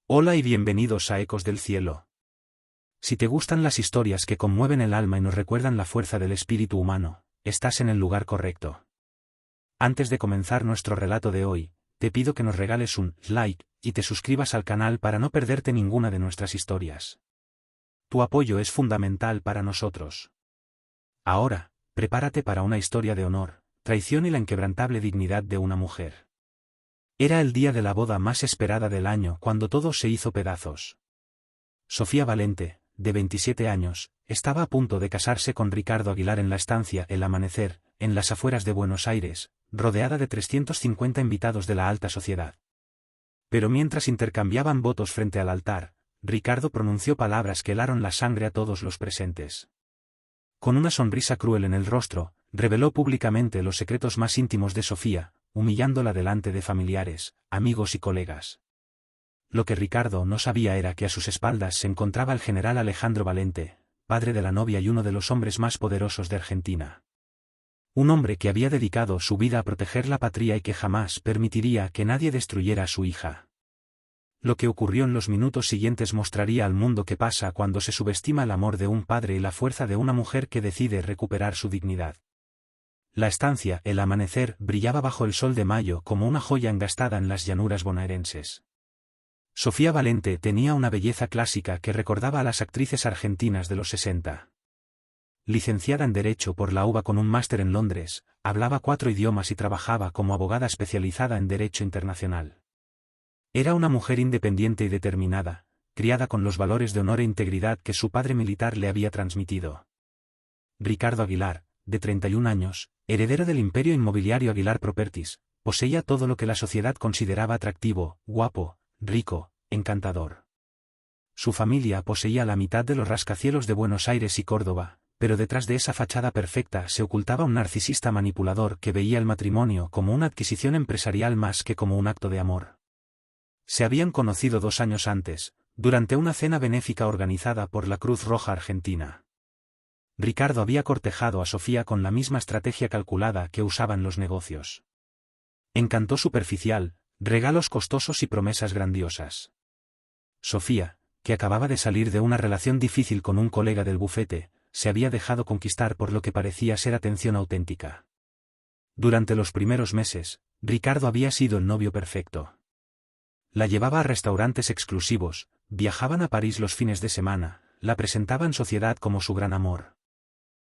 Hola y bienvenidos a Ecos del Cielo. Si te gustan las historias que conmueven el alma y nos recuerdan la fuerza del espíritu humano, estás en el lugar correcto. Antes de comenzar nuestro relato de hoy, te pido que nos regales un like y te suscribas al canal para no perderte ninguna de nuestras historias. Tu apoyo es fundamental para nosotros. Ahora, prepárate para una historia de honor, traición y la inquebrantable dignidad de una mujer. Era el día de la boda más esperada del año cuando todo se hizo pedazos. Sofía Valente, de 27 años, estaba a punto de casarse con Ricardo Aguilar en la estancia El Amanecer, en las afueras de Buenos Aires, rodeada de 350 invitados de la alta sociedad. Pero mientras intercambiaban votos frente al altar, Ricardo pronunció palabras que helaron la sangre a todos los presentes. Con una sonrisa cruel en el rostro, reveló públicamente los secretos más íntimos de Sofía, humillándola delante de familiares, amigos y colegas. Lo que Ricardo no sabía era que a sus espaldas se encontraba el general Alejandro Valente, padre de la novia y uno de los hombres más poderosos de Argentina. Un hombre que había dedicado su vida a proteger la patria y que jamás permitiría que nadie destruyera a su hija. Lo que ocurrió en los minutos siguientes mostraría al mundo qué pasa cuando se subestima el amor de un padre y la fuerza de una mujer que decide recuperar su dignidad. La estancia El Amanecer brillaba bajo el sol de mayo como una joya engastada en las llanuras bonaerenses. Sofía Valente tenía una belleza clásica que recordaba a las actrices argentinas de los 60. Licenciada en Derecho por la UBA con un máster en Londres, hablaba 4 idiomas y trabajaba como abogada especializada en Derecho Internacional. Era una mujer independiente y determinada, criada con los valores de honor e integridad que su padre militar le había transmitido. Ricardo Aguilar, de 31 años, heredero del imperio inmobiliario Aguilar Properties, poseía todo lo que la sociedad consideraba atractivo, guapo, rico, encantador. Su familia poseía la mitad de los rascacielos de Buenos Aires y Córdoba, pero detrás de esa fachada perfecta se ocultaba un narcisista manipulador que veía el matrimonio como una adquisición empresarial más que como un acto de amor. Se habían conocido 2 años antes, durante una cena benéfica organizada por la Cruz Roja Argentina. Ricardo había cortejado a Sofía con la misma estrategia calculada que usaban los negocios. Encanto superficial, regalos costosos y promesas grandiosas. Sofía, que acababa de salir de una relación difícil con un colega del bufete, se había dejado conquistar por lo que parecía ser atención auténtica. Durante los primeros meses, Ricardo había sido el novio perfecto. La llevaba a restaurantes exclusivos, viajaban a París los fines de semana, la presentaba en sociedad como su gran amor.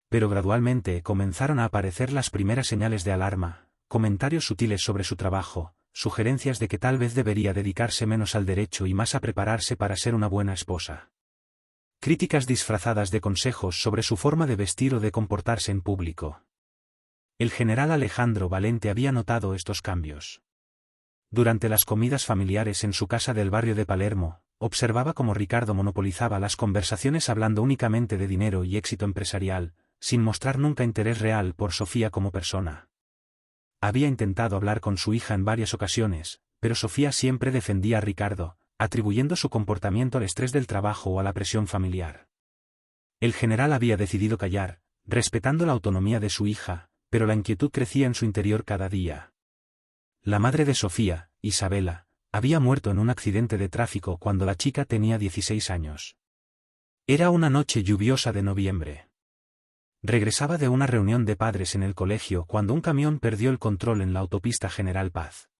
Pero gradualmente comenzaron a aparecer las primeras señales de alarma, comentarios sutiles sobre su trabajo, sugerencias de que tal vez debería dedicarse menos al derecho y más a prepararse para ser una buena esposa. Críticas disfrazadas de consejos sobre su forma de vestir o de comportarse en público. El general Alejandro Valente había notado estos cambios. Durante las comidas familiares en su casa del barrio de Palermo, observaba cómo Ricardo monopolizaba las conversaciones hablando únicamente de dinero y éxito empresarial, sin mostrar nunca interés real por Sofía como persona. Había intentado hablar con su hija en varias ocasiones, pero Sofía siempre defendía a Ricardo, atribuyendo su comportamiento al estrés del trabajo o a la presión familiar. El general había decidido callar, respetando la autonomía de su hija, pero la inquietud crecía en su interior cada día. La madre de Sofía, Isabela, había muerto en un accidente de tráfico cuando la chica tenía 16 años. Era una noche lluviosa de noviembre. Regresaba de una reunión de padres en el colegio cuando un camión perdió el control en la autopista General Paz.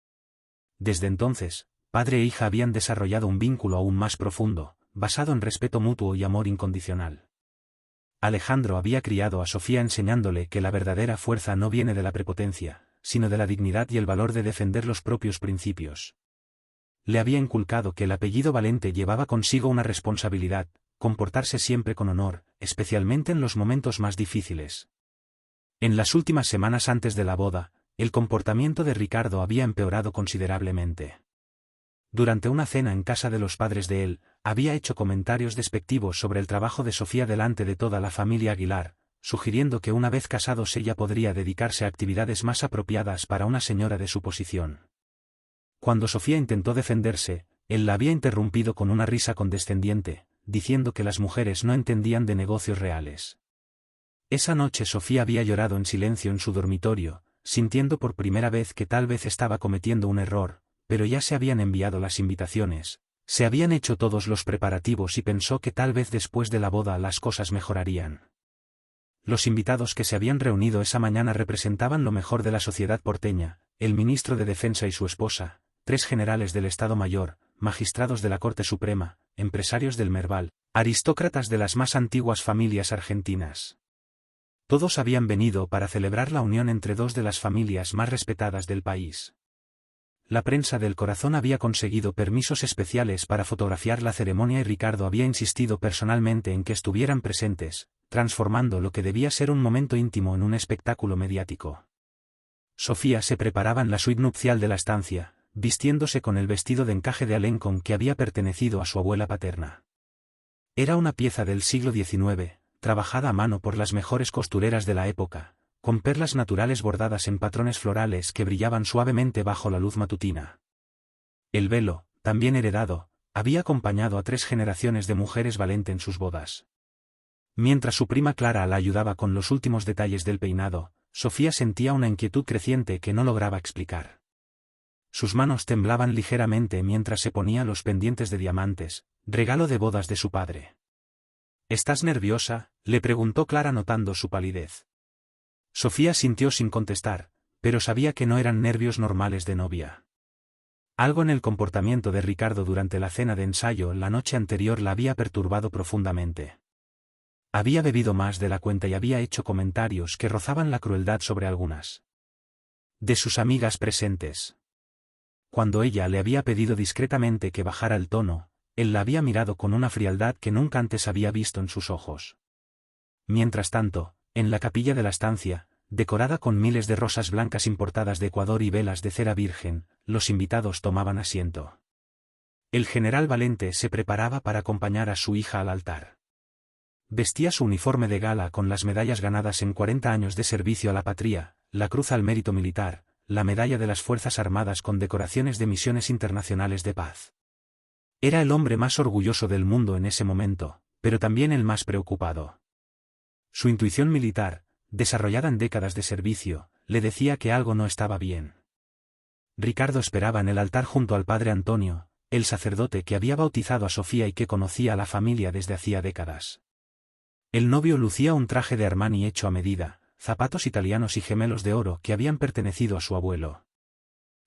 Desde entonces, padre e hija habían desarrollado un vínculo aún más profundo, basado en respeto mutuo y amor incondicional. Alejandro había criado a Sofía enseñándole que la verdadera fuerza no viene de la prepotencia, sino de la dignidad y el valor de defender los propios principios. Le había inculcado que el apellido Valente llevaba consigo una responsabilidad, comportarse siempre con honor, especialmente en los momentos más difíciles. En las últimas semanas antes de la boda, el comportamiento de Ricardo había empeorado considerablemente. Durante una cena en casa de los padres de él, había hecho comentarios despectivos sobre el trabajo de Sofía delante de toda la familia Aguilar, sugiriendo que una vez casados ella podría dedicarse a actividades más apropiadas para una señora de su posición. Cuando Sofía intentó defenderse, él la había interrumpido con una risa condescendiente, diciendo que las mujeres no entendían de negocios reales. Esa noche Sofía había llorado en silencio en su dormitorio, sintiendo por primera vez que tal vez estaba cometiendo un error, pero ya se habían enviado las invitaciones, Se habían hecho todos los preparativos y pensó que tal vez después de la boda las cosas mejorarían. Los invitados que se habían reunido esa mañana representaban lo mejor de la sociedad porteña, el ministro de Defensa y su esposa, 3 generales del Estado Mayor, magistrados de la Corte Suprema, empresarios del Merval, aristócratas de las más antiguas familias argentinas. Todos habían venido para celebrar la unión entre 2 de las familias más respetadas del país. La prensa del Corazón había conseguido permisos especiales para fotografiar la ceremonia y Ricardo había insistido personalmente en que estuvieran presentes, transformando lo que debía ser un momento íntimo en un espectáculo mediático. Sofía se preparaba en la suite nupcial de la estancia, vistiéndose con el vestido de encaje de Alencon que había pertenecido a su abuela paterna. Era una pieza del siglo XIX, trabajada a mano por las mejores costureras de la época, con perlas naturales bordadas en patrones florales que brillaban suavemente bajo la luz matutina. El velo, también heredado, había acompañado a 3 generaciones de mujeres Valente en sus bodas. Mientras su prima Clara la ayudaba con los últimos detalles del peinado, Sofía sentía una inquietud creciente que no lograba explicar. Sus manos temblaban ligeramente mientras se ponía los pendientes de diamantes, regalo de bodas de su padre. ¿Estás nerviosa?, le preguntó Clara notando su palidez. Sofía sintió sin contestar, pero sabía que no eran nervios normales de novia. Algo en el comportamiento de Ricardo durante la cena de ensayo la noche anterior la había perturbado profundamente. Había bebido más de la cuenta y había hecho comentarios que rozaban la crueldad sobre algunas de sus amigas presentes. Cuando ella le había pedido discretamente que bajara el tono, él la había mirado con una frialdad que nunca antes había visto en sus ojos. Mientras tanto, en la capilla de la estancia, decorada con miles de rosas blancas importadas de Ecuador y velas de cera virgen, los invitados tomaban asiento. El general Valente se preparaba para acompañar a su hija al altar. Vestía su uniforme de gala con las medallas ganadas en 40 años de servicio a la patria, la Cruz al Mérito Militar, la Medalla de las Fuerzas Armadas con decoraciones de misiones internacionales de paz. Era el hombre más orgulloso del mundo en ese momento, pero también el más preocupado. Su intuición militar, desarrollada en décadas de servicio, le decía que algo no estaba bien. Ricardo esperaba en el altar junto al padre Antonio, el sacerdote que había bautizado a Sofía y que conocía a la familia desde hacía décadas. El novio lucía un traje de Armani hecho a medida, zapatos italianos y gemelos de oro que habían pertenecido a su abuelo.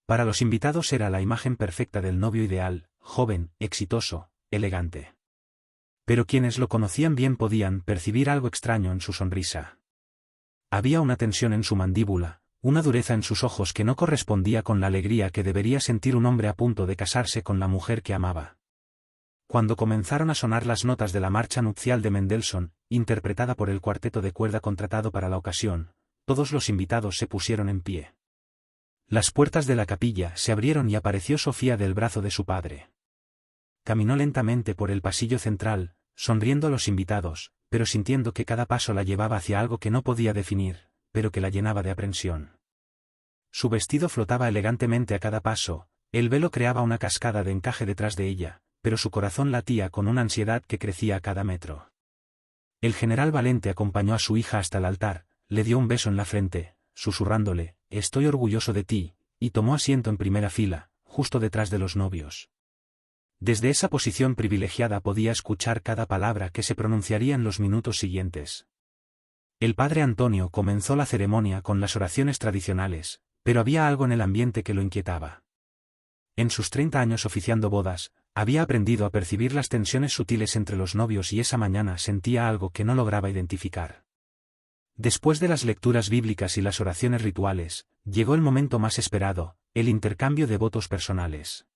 Para los invitados era la imagen perfecta del novio ideal, joven, exitoso, elegante. Pero quienes lo conocían bien podían percibir algo extraño en su sonrisa. Había una tensión en su mandíbula, una dureza en sus ojos que no correspondía con la alegría que debería sentir un hombre a punto de casarse con la mujer que amaba. Cuando comenzaron a sonar las notas de la marcha nupcial de Mendelssohn, interpretada por el cuarteto de cuerda contratado para la ocasión, todos los invitados se pusieron en pie. Las puertas de la capilla se abrieron y apareció Sofía del brazo de su padre. Caminó lentamente por el pasillo central, sonriendo a los invitados, pero sintiendo que cada paso la llevaba hacia algo que no podía definir, pero que la llenaba de aprensión. Su vestido flotaba elegantemente a cada paso, el velo creaba una cascada de encaje detrás de ella, pero su corazón latía con una ansiedad que crecía a cada metro. El general Valente acompañó a su hija hasta el altar, le dio un beso en la frente, susurrándole, «Estoy orgulloso de ti», y tomó asiento en primera fila, justo detrás de los novios. Desde esa posición privilegiada podía escuchar cada palabra que se pronunciaría en los minutos siguientes. El padre Antonio comenzó la ceremonia con las oraciones tradicionales, pero había algo en el ambiente que lo inquietaba. En sus 30 años oficiando bodas, había aprendido a percibir las tensiones sutiles entre los novios y esa mañana sentía algo que no lograba identificar. Después de las lecturas bíblicas y las oraciones rituales, llegó el momento más esperado, el intercambio de votos personales.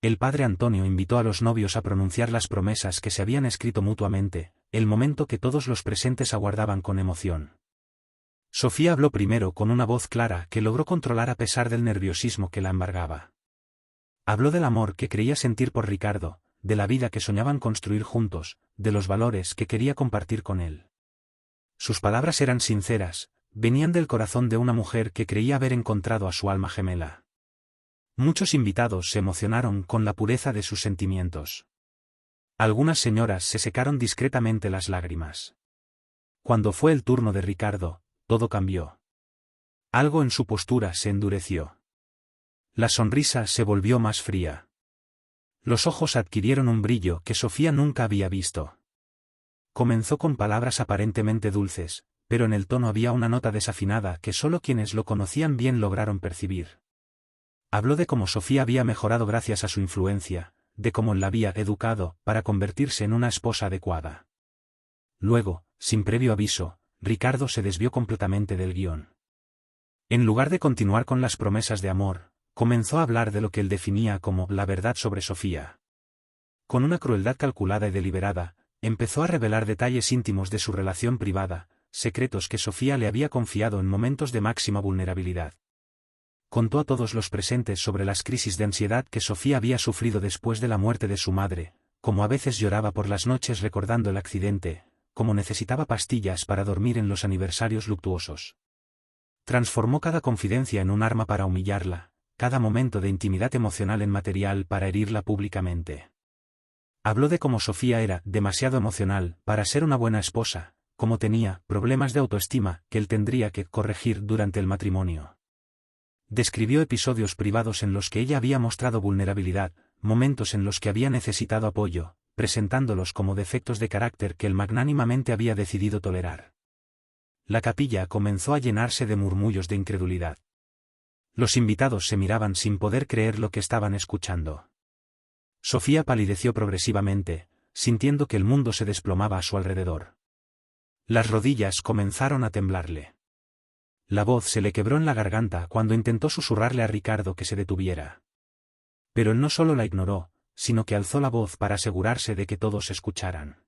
El padre Antonio invitó a los novios a pronunciar las promesas que se habían escrito mutuamente, el momento que todos los presentes aguardaban con emoción. Sofía habló primero con una voz clara que logró controlar a pesar del nerviosismo que la embargaba. Habló del amor que creía sentir por Ricardo, de la vida que soñaban construir juntos, de los valores que quería compartir con él. Sus palabras eran sinceras, venían del corazón de una mujer que creía haber encontrado a su alma gemela. Muchos invitados se emocionaron con la pureza de sus sentimientos. Algunas señoras se secaron discretamente las lágrimas. Cuando fue el turno de Ricardo, todo cambió. Algo en su postura se endureció. La sonrisa se volvió más fría. Los ojos adquirieron un brillo que Sofía nunca había visto. Comenzó con palabras aparentemente dulces, pero en el tono había una nota desafinada que solo quienes lo conocían bien lograron percibir. Habló de cómo Sofía había mejorado gracias a su influencia, de cómo la había educado para convertirse en una esposa adecuada. Luego, sin previo aviso, Ricardo se desvió completamente del guión. En lugar de continuar con las promesas de amor, comenzó a hablar de lo que él definía como la verdad sobre Sofía. Con una crueldad calculada y deliberada, empezó a revelar detalles íntimos de su relación privada, secretos que Sofía le había confiado en momentos de máxima vulnerabilidad. Contó a todos los presentes sobre las crisis de ansiedad que Sofía había sufrido después de la muerte de su madre, cómo a veces lloraba por las noches recordando el accidente, cómo necesitaba pastillas para dormir en los aniversarios luctuosos. Transformó cada confidencia en un arma para humillarla, cada momento de intimidad emocional en material para herirla públicamente. Habló de cómo Sofía era demasiado emocional para ser una buena esposa, cómo tenía problemas de autoestima que él tendría que corregir durante el matrimonio. Describió episodios privados en los que ella había mostrado vulnerabilidad, momentos en los que había necesitado apoyo, presentándolos como defectos de carácter que él magnánimamente había decidido tolerar. La capilla comenzó a llenarse de murmullos de incredulidad. Los invitados se miraban sin poder creer lo que estaban escuchando. Sofía palideció progresivamente, sintiendo que el mundo se desplomaba a su alrededor. Las rodillas comenzaron a temblarle. La voz se le quebró en la garganta cuando intentó susurrarle a Ricardo que se detuviera. Pero él no solo la ignoró, sino que alzó la voz para asegurarse de que todos escucharan.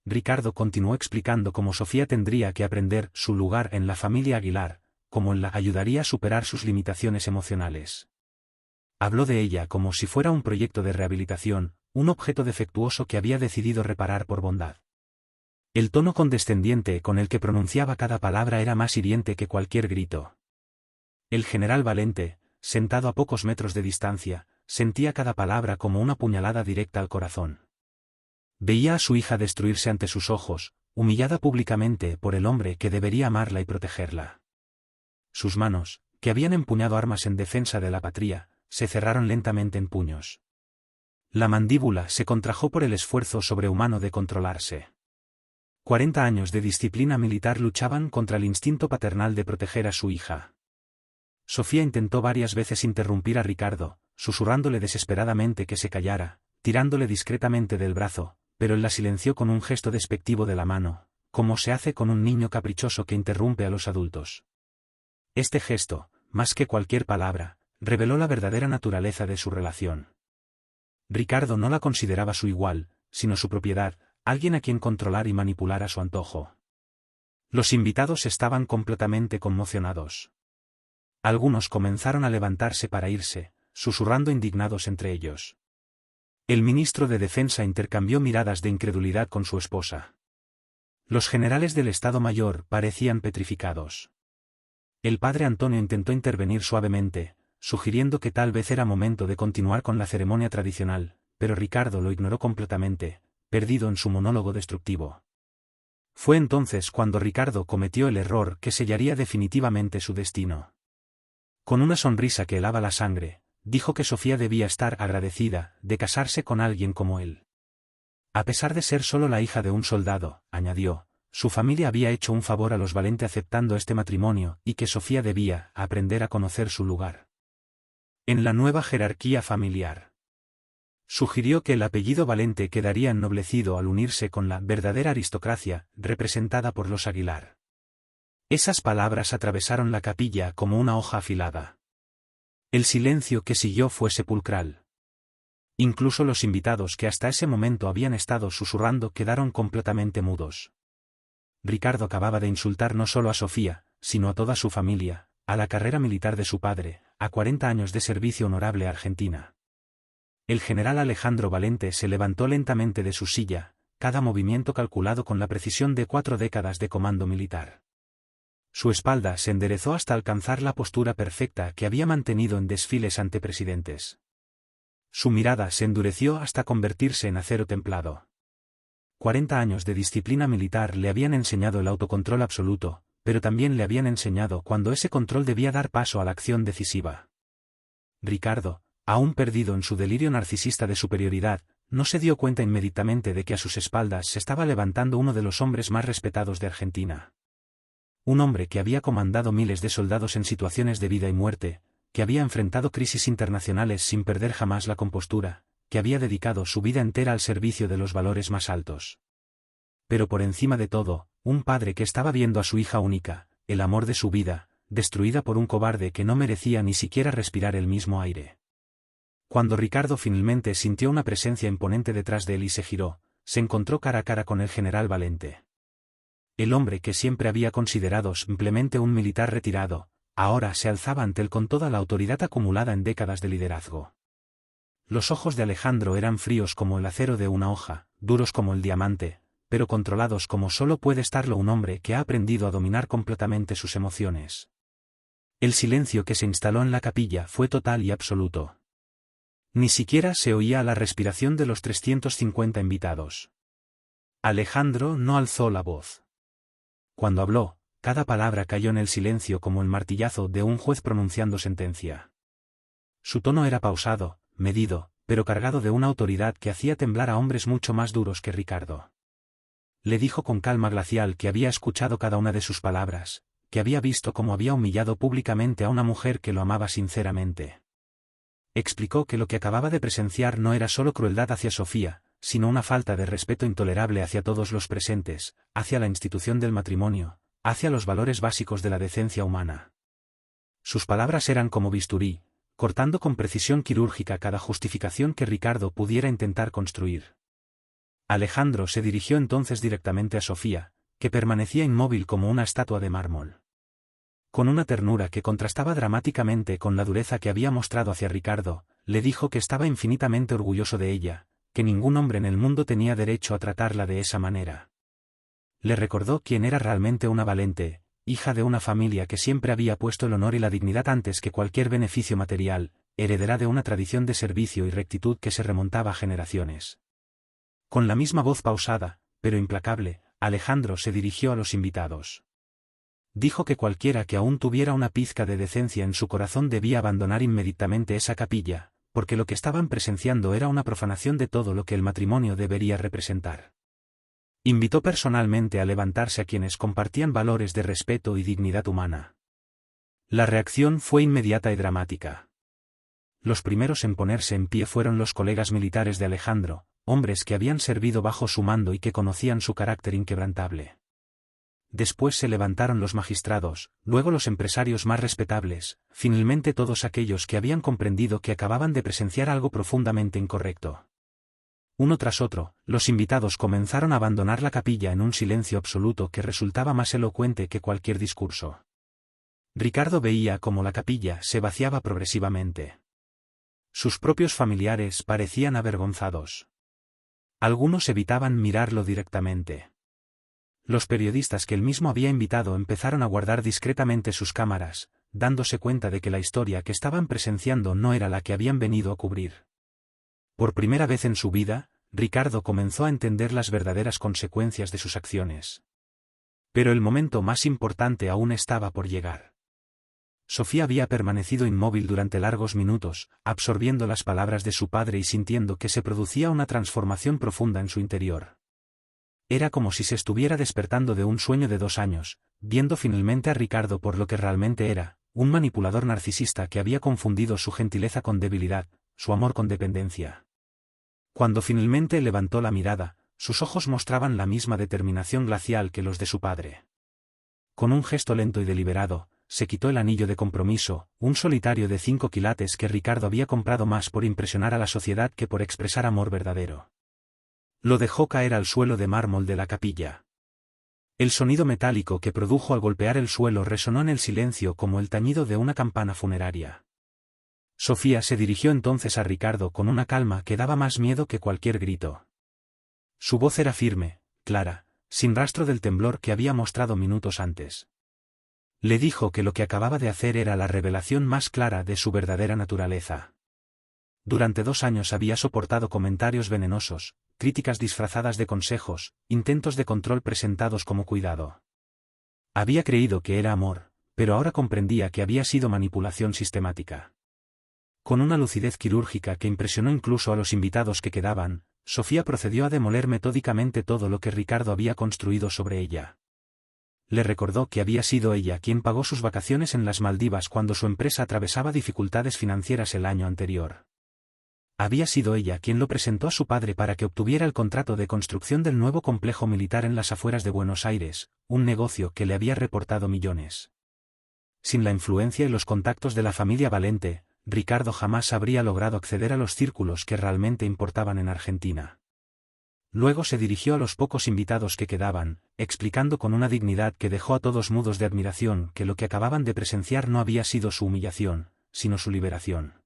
Ricardo continuó explicando cómo Sofía tendría que aprender su lugar en la familia Aguilar, cómo él la ayudaría a superar sus limitaciones emocionales. Habló de ella como si fuera un proyecto de rehabilitación, un objeto defectuoso que había decidido reparar por bondad. El tono condescendiente con el que pronunciaba cada palabra era más hiriente que cualquier grito. El general Valente, sentado a pocos metros de distancia, sentía cada palabra como una puñalada directa al corazón. Veía a su hija destruirse ante sus ojos, humillada públicamente por el hombre que debería amarla y protegerla. Sus manos, que habían empuñado armas en defensa de la patria, se cerraron lentamente en puños. La mandíbula se contrajo por el esfuerzo sobrehumano de controlarse. 40 años de disciplina militar luchaban contra el instinto paternal de proteger a su hija. Sofía intentó varias veces interrumpir a Ricardo, susurrándole desesperadamente que se callara, tirándole discretamente del brazo, pero él la silenció con un gesto despectivo de la mano, como se hace con un niño caprichoso que interrumpe a los adultos. Este gesto, más que cualquier palabra, reveló la verdadera naturaleza de su relación. Ricardo no la consideraba su igual, sino su propiedad, alguien a quien controlar y manipular a su antojo. Los invitados estaban completamente conmocionados. Algunos comenzaron a levantarse para irse, susurrando indignados entre ellos. El ministro de Defensa intercambió miradas de incredulidad con su esposa. Los generales del Estado Mayor parecían petrificados. El padre Antonio intentó intervenir suavemente, sugiriendo que tal vez era momento de continuar con la ceremonia tradicional, pero Ricardo lo ignoró completamente, perdido en su monólogo destructivo. Fue entonces cuando Ricardo cometió el error que sellaría definitivamente su destino. Con una sonrisa que helaba la sangre, dijo que Sofía debía estar agradecida de casarse con alguien como él. A pesar de ser solo la hija de un soldado, añadió, su familia había hecho un favor a los Valente aceptando este matrimonio y que Sofía debía aprender a conocer su lugar en la nueva jerarquía familiar. Sugirió que el apellido Valente quedaría ennoblecido al unirse con la verdadera aristocracia, representada por los Aguilar. Esas palabras atravesaron la capilla como una hoja afilada. El silencio que siguió fue sepulcral. Incluso los invitados que hasta ese momento habían estado susurrando quedaron completamente mudos. Ricardo acababa de insultar no solo a Sofía, sino a toda su familia, a la carrera militar de su padre, a 40 años de servicio honorable a Argentina. El general Alejandro Valente se levantó lentamente de su silla, cada movimiento calculado con la precisión de 4 décadas de comando militar. Su espalda se enderezó hasta alcanzar la postura perfecta que había mantenido en desfiles ante presidentes. Su mirada se endureció hasta convertirse en acero templado. 40 años de disciplina militar le habían enseñado el autocontrol absoluto, pero también le habían enseñado cuando ese control debía dar paso a la acción decisiva. Ricardo, Aún perdido en su delirio narcisista de superioridad, no se dio cuenta inmediatamente de que a sus espaldas se estaba levantando uno de los hombres más respetados de Argentina. Un hombre que había comandado miles de soldados en situaciones de vida y muerte, que había enfrentado crisis internacionales sin perder jamás la compostura, que había dedicado su vida entera al servicio de los valores más altos. Pero por encima de todo, un padre que estaba viendo a su hija única, el amor de su vida, destruida por un cobarde que no merecía ni siquiera respirar el mismo aire. Cuando Ricardo finalmente sintió una presencia imponente detrás de él y se giró, se encontró cara a cara con el general Valente. El hombre que siempre había considerado simplemente un militar retirado, ahora se alzaba ante él con toda la autoridad acumulada en décadas de liderazgo. Los ojos de Alejandro eran fríos como el acero de una hoja, duros como el diamante, pero controlados como solo puede estarlo un hombre que ha aprendido a dominar completamente sus emociones. El silencio que se instaló en la capilla fue total y absoluto. Ni siquiera se oía la respiración de los 350 invitados. Alejandro no alzó la voz. Cuando habló, cada palabra cayó en el silencio como el martillazo de un juez pronunciando sentencia. Su tono era pausado, medido, pero cargado de una autoridad que hacía temblar a hombres mucho más duros que Ricardo. Le dijo con calma glacial que había escuchado cada una de sus palabras, que había visto cómo había humillado públicamente a una mujer que lo amaba sinceramente. Explicó que lo que acababa de presenciar no era solo crueldad hacia Sofía, sino una falta de respeto intolerable hacia todos los presentes, hacia la institución del matrimonio, hacia los valores básicos de la decencia humana. Sus palabras eran como bisturí, cortando con precisión quirúrgica cada justificación que Ricardo pudiera intentar construir. Alejandro se dirigió entonces directamente a Sofía, que permanecía inmóvil como una estatua de mármol. Con una ternura que contrastaba dramáticamente con la dureza que había mostrado hacia Ricardo, le dijo que estaba infinitamente orgulloso de ella, que ningún hombre en el mundo tenía derecho a tratarla de esa manera. Le recordó quién era realmente una Valente, hija de una familia que siempre había puesto el honor y la dignidad antes que cualquier beneficio material, heredera de una tradición de servicio y rectitud que se remontaba a generaciones. Con la misma voz pausada, pero implacable, Alejandro se dirigió a los invitados. Dijo que cualquiera que aún tuviera una pizca de decencia en su corazón debía abandonar inmediatamente esa capilla, porque lo que estaban presenciando era una profanación de todo lo que el matrimonio debería representar. Invitó personalmente a levantarse a quienes compartían valores de respeto y dignidad humana. La reacción fue inmediata y dramática. Los primeros en ponerse en pie fueron los colegas militares de Alejandro, hombres que habían servido bajo su mando y que conocían su carácter inquebrantable. Después se levantaron los magistrados, luego los empresarios más respetables, finalmente todos aquellos que habían comprendido que acababan de presenciar algo profundamente incorrecto. Uno tras otro, los invitados comenzaron a abandonar la capilla en un silencio absoluto que resultaba más elocuente que cualquier discurso. Ricardo veía cómo la capilla se vaciaba progresivamente. Sus propios familiares parecían avergonzados. Algunos evitaban mirarlo directamente. Los periodistas que él mismo había invitado empezaron a guardar discretamente sus cámaras, dándose cuenta de que la historia que estaban presenciando no era la que habían venido a cubrir. Por primera vez en su vida, Ricardo comenzó a entender las verdaderas consecuencias de sus acciones. Pero el momento más importante aún estaba por llegar. Sofía había permanecido inmóvil durante largos minutos, absorbiendo las palabras de su padre y sintiendo que se producía una transformación profunda en su interior. Era como si se estuviera despertando de un sueño de 2 años, viendo finalmente a Ricardo por lo que realmente era, un manipulador narcisista que había confundido su gentileza con debilidad, su amor con dependencia. Cuando finalmente levantó la mirada, sus ojos mostraban la misma determinación glacial que los de su padre. Con un gesto lento y deliberado, se quitó el anillo de compromiso, un solitario de 5 quilates que Ricardo había comprado más por impresionar a la sociedad que por expresar amor verdadero. Lo dejó caer al suelo de mármol de la capilla. El sonido metálico que produjo al golpear el suelo resonó en el silencio como el tañido de una campana funeraria. Sofía se dirigió entonces a Ricardo con una calma que daba más miedo que cualquier grito. Su voz era firme, clara, sin rastro del temblor que había mostrado minutos antes. Le dijo que lo que acababa de hacer era la revelación más clara de su verdadera naturaleza. Durante 2 años había soportado comentarios venenosos, críticas disfrazadas de consejos, intentos de control presentados como cuidado. Había creído que era amor, pero ahora comprendía que había sido manipulación sistemática. Con una lucidez quirúrgica que impresionó incluso a los invitados que quedaban, Sofía procedió a demoler metódicamente todo lo que Ricardo había construido sobre ella. Le recordó que había sido ella quien pagó sus vacaciones en las Maldivas cuando su empresa atravesaba dificultades financieras el año anterior. Había sido ella quien lo presentó a su padre para que obtuviera el contrato de construcción del nuevo complejo militar en las afueras de Buenos Aires, un negocio que le había reportado millones. Sin la influencia y los contactos de la familia Valente, Ricardo jamás habría logrado acceder a los círculos que realmente importaban en Argentina. Luego se dirigió a los pocos invitados que quedaban, explicando con una dignidad que dejó a todos mudos de admiración que lo que acababan de presenciar no había sido su humillación, sino su liberación.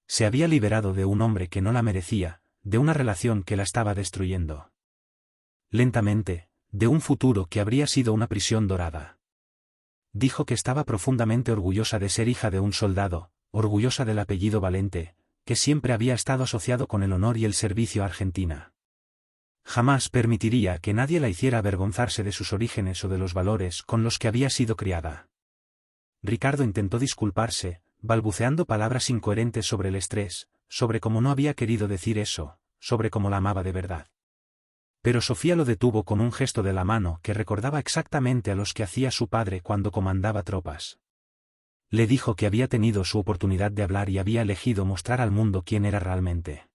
Se había liberado de un hombre que no la merecía, de una relación que la estaba destruyendo. Lentamente, de un futuro que habría sido una prisión dorada. Dijo que estaba profundamente orgullosa de ser hija de un soldado, orgullosa del apellido Valente, que siempre había estado asociado con el honor y el servicio a Argentina. Jamás permitiría que nadie la hiciera avergonzarse de sus orígenes o de los valores con los que había sido criada. Ricardo intentó disculparse, balbuceando palabras incoherentes sobre el estrés, sobre cómo no había querido decir eso, sobre cómo la amaba de verdad. Pero Sofía lo detuvo con un gesto de la mano que recordaba exactamente a los que hacía su padre cuando comandaba tropas. Le dijo que había tenido su oportunidad de hablar y había elegido mostrar al mundo quién era realmente.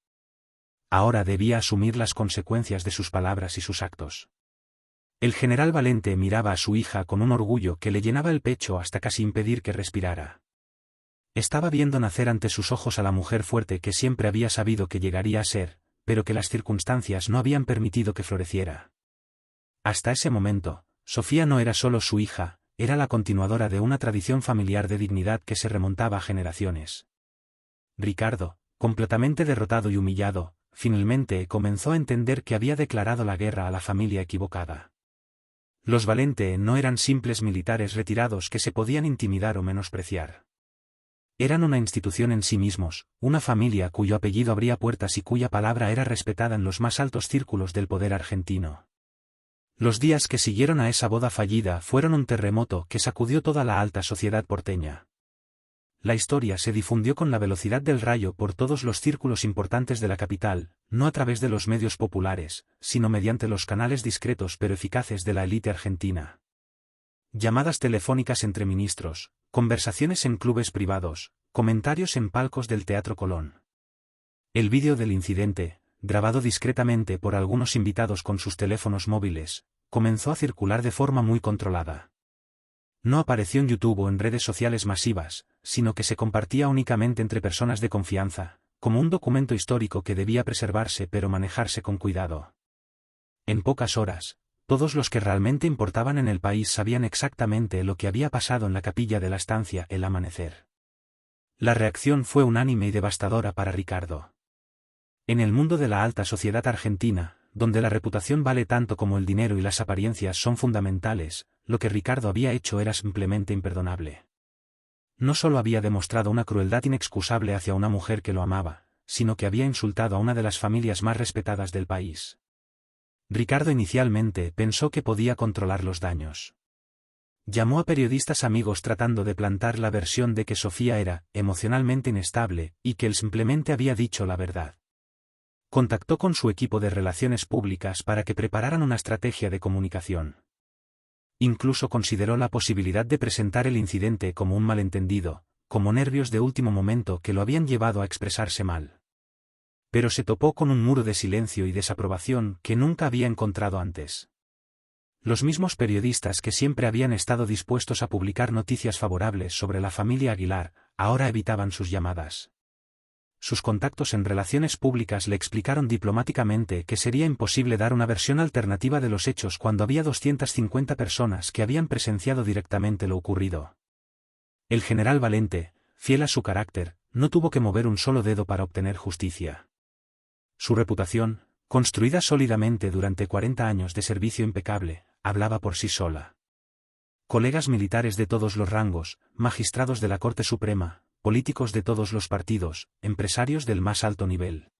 Ahora debía asumir las consecuencias de sus palabras y sus actos. El general Valente miraba a su hija con un orgullo que le llenaba el pecho hasta casi impedir que respirara. Estaba viendo nacer ante sus ojos a la mujer fuerte que siempre había sabido que llegaría a ser, pero que las circunstancias no habían permitido que floreciera. Hasta ese momento, Sofía no era solo su hija, era la continuadora de una tradición familiar de dignidad que se remontaba a generaciones. Ricardo, completamente derrotado y humillado, finalmente comenzó a entender que había declarado la guerra a la familia equivocada. Los Valente no eran simples militares retirados que se podían intimidar o menospreciar. Eran una institución en sí mismos, una familia cuyo apellido abría puertas y cuya palabra era respetada en los más altos círculos del poder argentino. Los días que siguieron a esa boda fallida fueron un terremoto que sacudió toda la alta sociedad porteña. La historia se difundió con la velocidad del rayo por todos los círculos importantes de la capital, no a través de los medios populares, sino mediante los canales discretos pero eficaces de la élite argentina. Llamadas telefónicas entre ministros, conversaciones en clubes privados, comentarios en palcos del Teatro Colón. El vídeo del incidente, grabado discretamente por algunos invitados con sus teléfonos móviles, comenzó a circular de forma muy controlada. No apareció en YouTube o en redes sociales masivas, sino que se compartía únicamente entre personas de confianza, como un documento histórico que debía preservarse pero manejarse con cuidado. En pocas horas, todos los que realmente importaban en el país sabían exactamente lo que había pasado en la capilla de la estancia El Amanecer. La reacción fue unánime y devastadora para Ricardo. En el mundo de la alta sociedad argentina, donde la reputación vale tanto como el dinero y las apariencias son fundamentales, lo que Ricardo había hecho era simplemente imperdonable. No solo había demostrado una crueldad inexcusable hacia una mujer que lo amaba, sino que había insultado a una de las familias más respetadas del país. Ricardo inicialmente pensó que podía controlar los daños. Llamó a periodistas amigos tratando de plantar la versión de que Sofía era emocionalmente inestable y que él simplemente había dicho la verdad. Contactó con su equipo de relaciones públicas para que prepararan una estrategia de comunicación. Incluso consideró la posibilidad de presentar el incidente como un malentendido, como nervios de último momento que lo habían llevado a expresarse mal. Pero se topó con un muro de silencio y desaprobación que nunca había encontrado antes. Los mismos periodistas que siempre habían estado dispuestos a publicar noticias favorables sobre la familia Aguilar, ahora evitaban sus llamadas. Sus contactos en relaciones públicas le explicaron diplomáticamente que sería imposible dar una versión alternativa de los hechos cuando había 250 personas que habían presenciado directamente lo ocurrido. El general Valente, fiel a su carácter, no tuvo que mover un solo dedo para obtener justicia. Su reputación, construida sólidamente durante 40 años de servicio impecable, hablaba por sí sola. Colegas militares de todos los rangos, magistrados de la Corte Suprema, políticos de todos los partidos, empresarios del más alto nivel.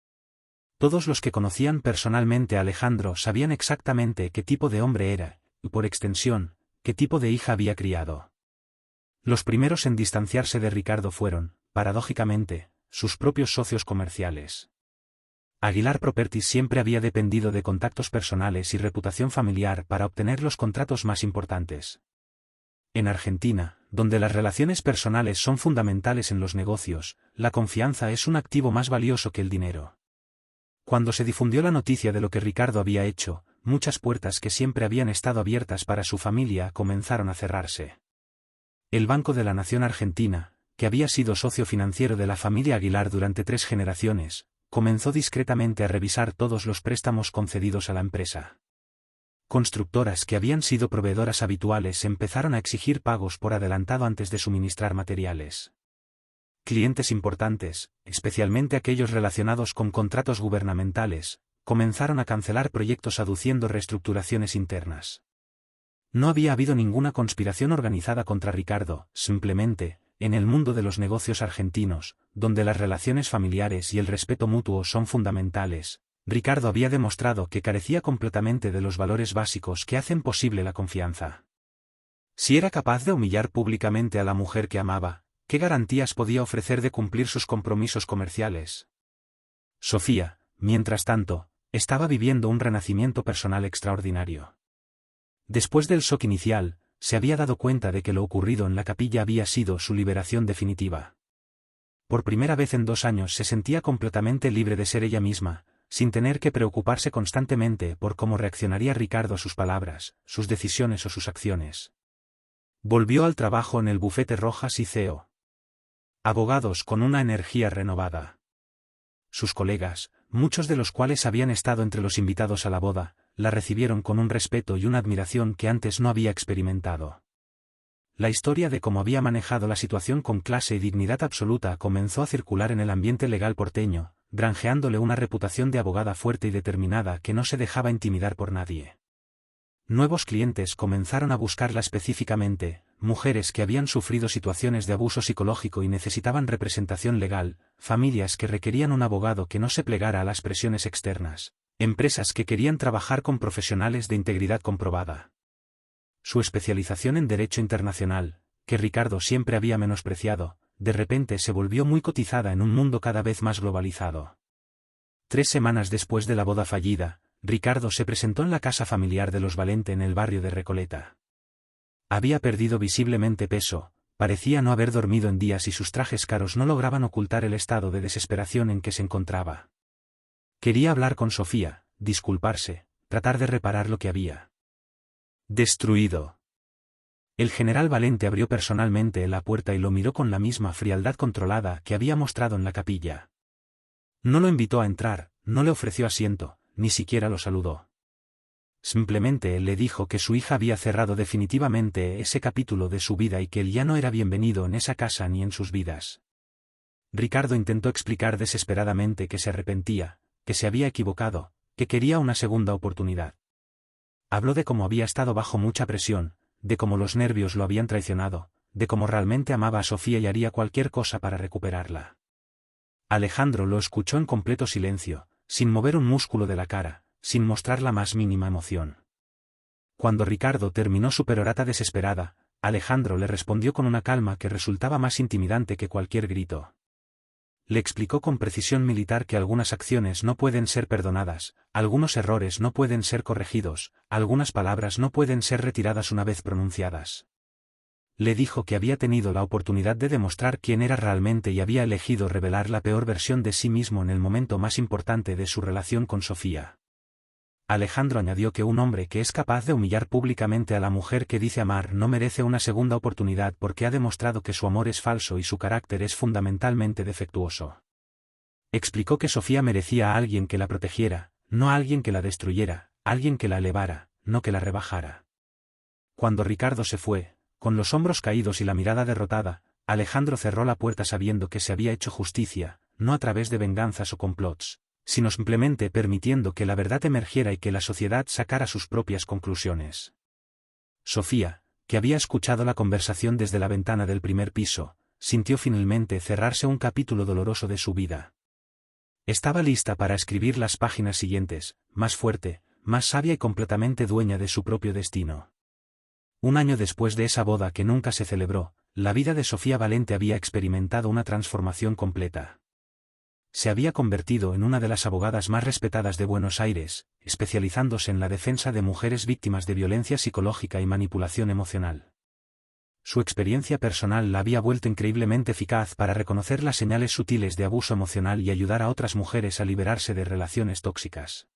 Todos los que conocían personalmente a Alejandro sabían exactamente qué tipo de hombre era, y por extensión, qué tipo de hija había criado. Los primeros en distanciarse de Ricardo fueron, paradójicamente, sus propios socios comerciales. Aguilar Properties siempre había dependido de contactos personales y reputación familiar para obtener los contratos más importantes. En Argentina, donde las relaciones personales son fundamentales en los negocios, la confianza es un activo más valioso que el dinero. Cuando se difundió la noticia de lo que Ricardo había hecho, muchas puertas que siempre habían estado abiertas para su familia comenzaron a cerrarse. El Banco de la Nación Argentina, que había sido socio financiero de la familia Aguilar durante 3 generaciones, comenzó discretamente a revisar todos los préstamos concedidos a la empresa. Constructoras que habían sido proveedoras habituales empezaron a exigir pagos por adelantado antes de suministrar materiales. Clientes importantes, especialmente aquellos relacionados con contratos gubernamentales, comenzaron a cancelar proyectos aduciendo reestructuraciones internas. No había habido ninguna conspiración organizada contra Ricardo, simplemente, en el mundo de los negocios argentinos, donde las relaciones familiares y el respeto mutuo son fundamentales, Ricardo había demostrado que carecía completamente de los valores básicos que hacen posible la confianza. Si era capaz de humillar públicamente a la mujer que amaba, ¿qué garantías podía ofrecer de cumplir sus compromisos comerciales? Sofía, mientras tanto, estaba viviendo un renacimiento personal extraordinario. Después del shock inicial, se había dado cuenta de que lo ocurrido en la capilla había sido su liberación definitiva. Por primera vez en 2 años se sentía completamente libre de ser ella misma, sin tener que preocuparse constantemente por cómo reaccionaría Ricardo a sus palabras, sus decisiones o sus acciones. Volvió al trabajo en el bufete Rojas y CEO. Abogados con una energía renovada. Sus colegas, muchos de los cuales habían estado entre los invitados a la boda, la recibieron con un respeto y una admiración que antes no había experimentado. La historia de cómo había manejado la situación con clase y dignidad absoluta comenzó a circular en el ambiente legal porteño, granjeándole una reputación de abogada fuerte y determinada que no se dejaba intimidar por nadie. Nuevos clientes comenzaron a buscarla específicamente, mujeres que habían sufrido situaciones de abuso psicológico y necesitaban representación legal, familias que requerían un abogado que no se plegara a las presiones externas, empresas que querían trabajar con profesionales de integridad comprobada. Su especialización en Derecho Internacional, que Ricardo siempre había menospreciado, de repente se volvió muy cotizada en un mundo cada vez más globalizado. 3 semanas después de la boda fallida, Ricardo se presentó en la casa familiar de los Valente en el barrio de Recoleta. Había perdido visiblemente peso, parecía no haber dormido en días y sus trajes caros no lograban ocultar el estado de desesperación en que se encontraba. Quería hablar con Sofía, disculparse, tratar de reparar lo que había destruido. El general Valente abrió personalmente la puerta y lo miró con la misma frialdad controlada que había mostrado en la capilla. No lo invitó a entrar, no le ofreció asiento, ni siquiera lo saludó. Simplemente le dijo que su hija había cerrado definitivamente ese capítulo de su vida y que él ya no era bienvenido en esa casa ni en sus vidas. Ricardo intentó explicar desesperadamente que se arrepentía, que se había equivocado, que quería una segunda oportunidad. Habló de cómo había estado bajo mucha presión, de cómo los nervios lo habían traicionado, de cómo realmente amaba a Sofía y haría cualquier cosa para recuperarla. Alejandro lo escuchó en completo silencio, sin mover un músculo de la cara, sin mostrar la más mínima emoción. Cuando Ricardo terminó su perorata desesperada, Alejandro le respondió con una calma que resultaba más intimidante que cualquier grito. Le explicó con precisión militar que algunas acciones no pueden ser perdonadas, algunos errores no pueden ser corregidos, algunas palabras no pueden ser retiradas una vez pronunciadas. Le dijo que había tenido la oportunidad de demostrar quién era realmente y había elegido revelar la peor versión de sí mismo en el momento más importante de su relación con Sofía. Alejandro añadió que un hombre que es capaz de humillar públicamente a la mujer que dice amar no merece una segunda oportunidad porque ha demostrado que su amor es falso y su carácter es fundamentalmente defectuoso. Explicó que Sofía merecía a alguien que la protegiera, no a alguien que la destruyera, alguien que la elevara, no que la rebajara. Cuando Ricardo se fue, con los hombros caídos y la mirada derrotada, Alejandro cerró la puerta sabiendo que se había hecho justicia, no a través de venganzas o complots, sino simplemente permitiendo que la verdad emergiera y que la sociedad sacara sus propias conclusiones. Sofía, que había escuchado la conversación desde la ventana del primer piso, sintió finalmente cerrarse un capítulo doloroso de su vida. Estaba lista para escribir las páginas siguientes, más fuerte, más sabia y completamente dueña de su propio destino. 1 año después de esa boda que nunca se celebró, la vida de Sofía Valente había experimentado una transformación completa. Se había convertido en una de las abogadas más respetadas de Buenos Aires, especializándose en la defensa de mujeres víctimas de violencia psicológica y manipulación emocional. Su experiencia personal la había vuelto increíblemente eficaz para reconocer las señales sutiles de abuso emocional y ayudar a otras mujeres a liberarse de relaciones tóxicas.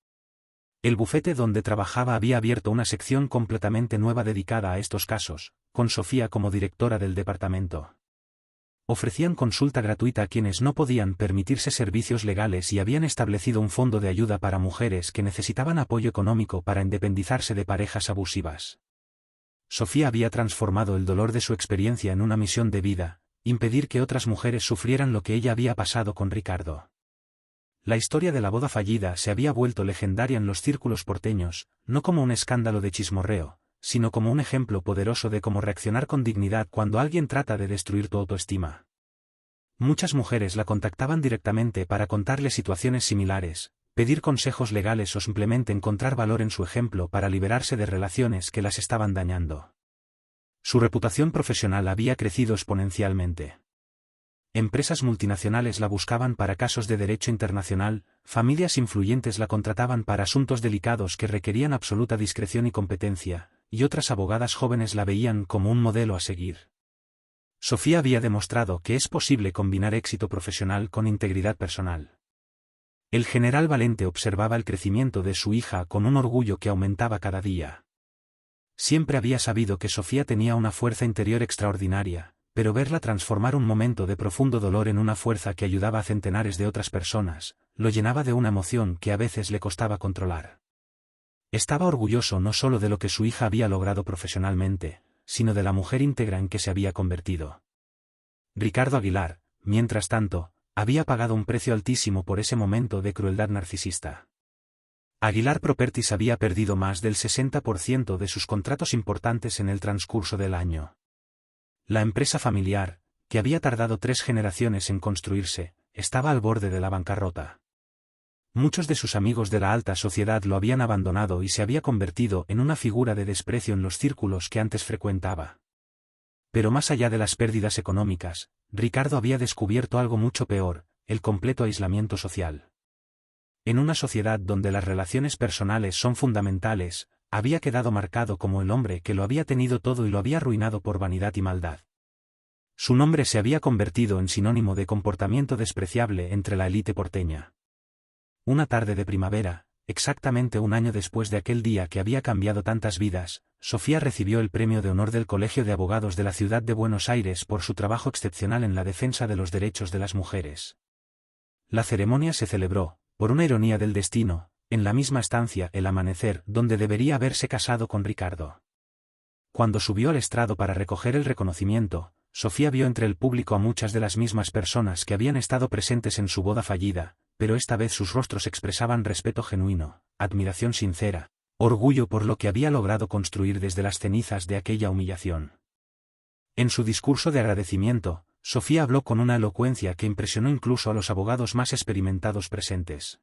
El bufete donde trabajaba había abierto una sección completamente nueva dedicada a estos casos, con Sofía como directora del departamento. Ofrecían consulta gratuita a quienes no podían permitirse servicios legales y habían establecido un fondo de ayuda para mujeres que necesitaban apoyo económico para independizarse de parejas abusivas. Sofía había transformado el dolor de su experiencia en una misión de vida, impedir que otras mujeres sufrieran lo que ella había pasado con Ricardo. La historia de la boda fallida se había vuelto legendaria en los círculos porteños, no como un escándalo de chismorreo, sino como un ejemplo poderoso de cómo reaccionar con dignidad cuando alguien trata de destruir tu autoestima. Muchas mujeres la contactaban directamente para contarle situaciones similares, pedir consejos legales o simplemente encontrar valor en su ejemplo para liberarse de relaciones que las estaban dañando. Su reputación profesional había crecido exponencialmente. Empresas multinacionales la buscaban para casos de derecho internacional, familias influyentes la contrataban para asuntos delicados que requerían absoluta discreción y competencia, y otras abogadas jóvenes la veían como un modelo a seguir. Sofía había demostrado que es posible combinar éxito profesional con integridad personal. El general Valente observaba el crecimiento de su hija con un orgullo que aumentaba cada día. Siempre había sabido que Sofía tenía una fuerza interior extraordinaria, pero verla transformar un momento de profundo dolor en una fuerza que ayudaba a centenares de otras personas, lo llenaba de una emoción que a veces le costaba controlar. Estaba orgulloso no solo de lo que su hija había logrado profesionalmente, sino de la mujer íntegra en que se había convertido. Ricardo Aguilar, mientras tanto, había pagado un precio altísimo por ese momento de crueldad narcisista. Aguilar Properties había perdido más del 60% de sus contratos importantes en el transcurso del año. La empresa familiar, que había tardado 3 generaciones en construirse, estaba al borde de la bancarrota. Muchos de sus amigos de la alta sociedad lo habían abandonado y se había convertido en una figura de desprecio en los círculos que antes frecuentaba. Pero más allá de las pérdidas económicas, Ricardo había descubierto algo mucho peor, el completo aislamiento social. En una sociedad donde las relaciones personales son fundamentales, había quedado marcado como el hombre que lo había tenido todo y lo había arruinado por vanidad y maldad. Su nombre se había convertido en sinónimo de comportamiento despreciable entre la élite porteña. Una tarde de primavera, exactamente un año después de aquel día que había cambiado tantas vidas, Sofía recibió el premio de honor del Colegio de Abogados de la Ciudad de Buenos Aires por su trabajo excepcional en la defensa de los derechos de las mujeres. La ceremonia se celebró, por una ironía del destino, en la misma estancia El Amanecer donde debería haberse casado con Ricardo. Cuando subió al estrado para recoger el reconocimiento, Sofía vio entre el público a muchas de las mismas personas que habían estado presentes en su boda fallida, pero esta vez sus rostros expresaban respeto genuino, admiración sincera, orgullo por lo que había logrado construir desde las cenizas de aquella humillación. En su discurso de agradecimiento, Sofía habló con una elocuencia que impresionó incluso a los abogados más experimentados presentes.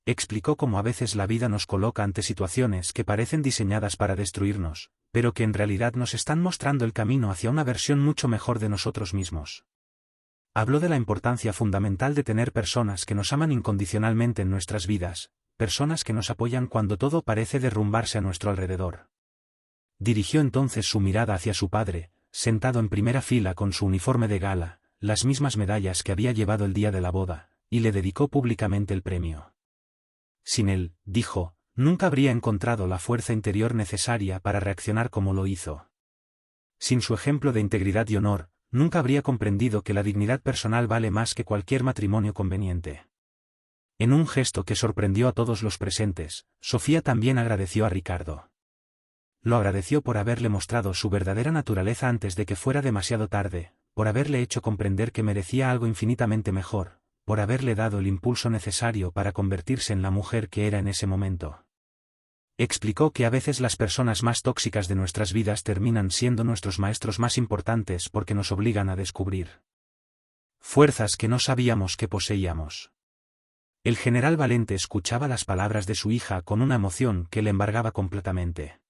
Explicó cómo a veces la vida nos coloca ante situaciones que parecen diseñadas para destruirnos, pero que en realidad nos están mostrando el camino hacia una versión mucho mejor de nosotros mismos. Habló de la importancia fundamental de tener personas que nos aman incondicionalmente en nuestras vidas, personas que nos apoyan cuando todo parece derrumbarse a nuestro alrededor. Dirigió entonces su mirada hacia su padre, sentado en primera fila con su uniforme de gala, las mismas medallas que había llevado el día de la boda, y le dedicó públicamente el premio. Sin él, dijo, nunca habría encontrado la fuerza interior necesaria para reaccionar como lo hizo. Sin su ejemplo de integridad y honor, nunca habría comprendido que la dignidad personal vale más que cualquier matrimonio conveniente. En un gesto que sorprendió a todos los presentes, Sofía también agradeció a Ricardo. Lo agradeció por haberle mostrado su verdadera naturaleza antes de que fuera demasiado tarde, por haberle hecho comprender que merecía algo infinitamente mejor, por haberle dado el impulso necesario para convertirse en la mujer que era en ese momento. Explicó que a veces las personas más tóxicas de nuestras vidas terminan siendo nuestros maestros más importantes porque nos obligan a descubrir fuerzas que no sabíamos que poseíamos. El general Valente escuchaba las palabras de su hija con una emoción que le embargaba completamente.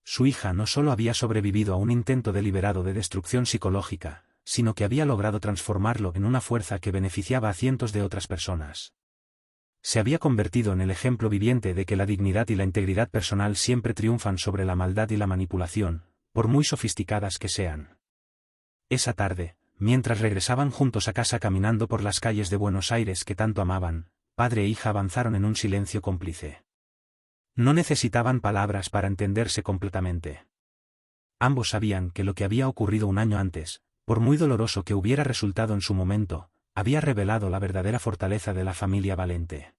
Su hija no solo había sobrevivido a un intento deliberado de destrucción psicológica, sino que había logrado transformarlo en una fuerza que beneficiaba a cientos de otras personas. Se había convertido en el ejemplo viviente de que la dignidad y la integridad personal siempre triunfan sobre la maldad y la manipulación, por muy sofisticadas que sean. Esa tarde, mientras regresaban juntos a casa caminando por las calles de Buenos Aires que tanto amaban, padre e hija avanzaron en un silencio cómplice. No necesitaban palabras para entenderse completamente. Ambos sabían que lo que había ocurrido un año antes, por muy doloroso que hubiera resultado en su momento, había revelado la verdadera fortaleza de la familia Valente.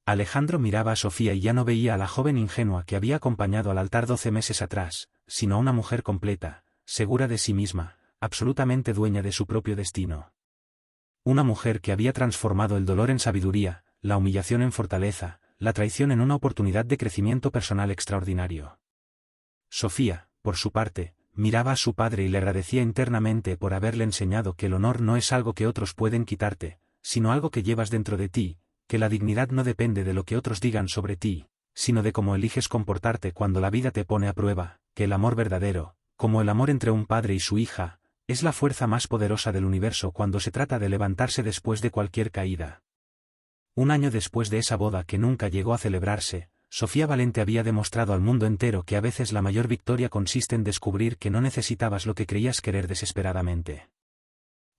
Alejandro miraba a Sofía y ya no veía a la joven ingenua que había acompañado al altar 12 meses atrás, sino a una mujer completa, segura de sí misma, absolutamente dueña de su propio destino. Una mujer que había transformado el dolor en sabiduría, la humillación en fortaleza, la traición en una oportunidad de crecimiento personal extraordinario. Sofía, por su parte, miraba a su padre y le agradecía internamente por haberle enseñado que el honor no es algo que otros pueden quitarte, sino algo que llevas dentro de ti, que la dignidad no depende de lo que otros digan sobre ti, sino de cómo eliges comportarte cuando la vida te pone a prueba, que el amor verdadero, como el amor entre un padre y su hija, es la fuerza más poderosa del universo cuando se trata de levantarse después de cualquier caída. Un año después de esa boda que nunca llegó a celebrarse, Sofía Valente había demostrado al mundo entero que a veces la mayor victoria consiste en descubrir que no necesitabas lo que creías querer desesperadamente.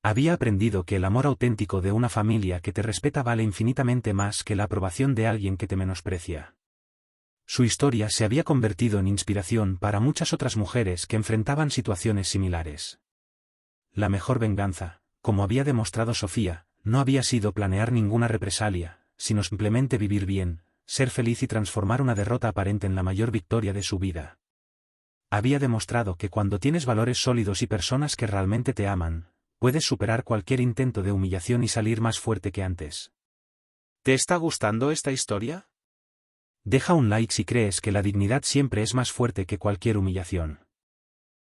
Había aprendido que el amor auténtico de una familia que te respeta vale infinitamente más que la aprobación de alguien que te menosprecia. Su historia se había convertido en inspiración para muchas otras mujeres que enfrentaban situaciones similares. La mejor venganza, como había demostrado Sofía, no había sido planear ninguna represalia, sino simplemente vivir bien, ser feliz y transformar una derrota aparente en la mayor victoria de su vida. Había demostrado que cuando tienes valores sólidos y personas que realmente te aman, puedes superar cualquier intento de humillación y salir más fuerte que antes. ¿Te está gustando esta historia? Deja un like si crees que la dignidad siempre es más fuerte que cualquier humillación.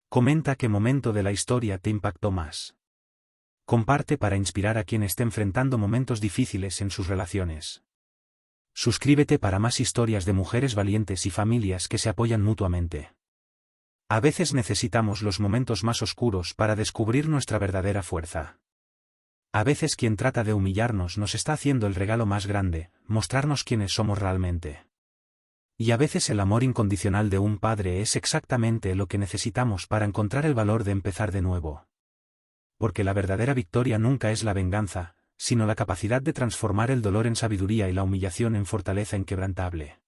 Comenta qué momento de la historia te impactó más. Comparte para inspirar a quien esté enfrentando momentos difíciles en sus relaciones. Suscríbete para más historias de mujeres valientes y familias que se apoyan mutuamente. A veces necesitamos los momentos más oscuros para descubrir nuestra verdadera fuerza. A veces quien trata de humillarnos nos está haciendo el regalo más grande, mostrarnos quiénes somos realmente. Y a veces el amor incondicional de un padre es exactamente lo que necesitamos para encontrar el valor de empezar de nuevo. Porque la verdadera victoria nunca es la venganza, sino la capacidad de transformar el dolor en sabiduría y la humillación en fortaleza inquebrantable.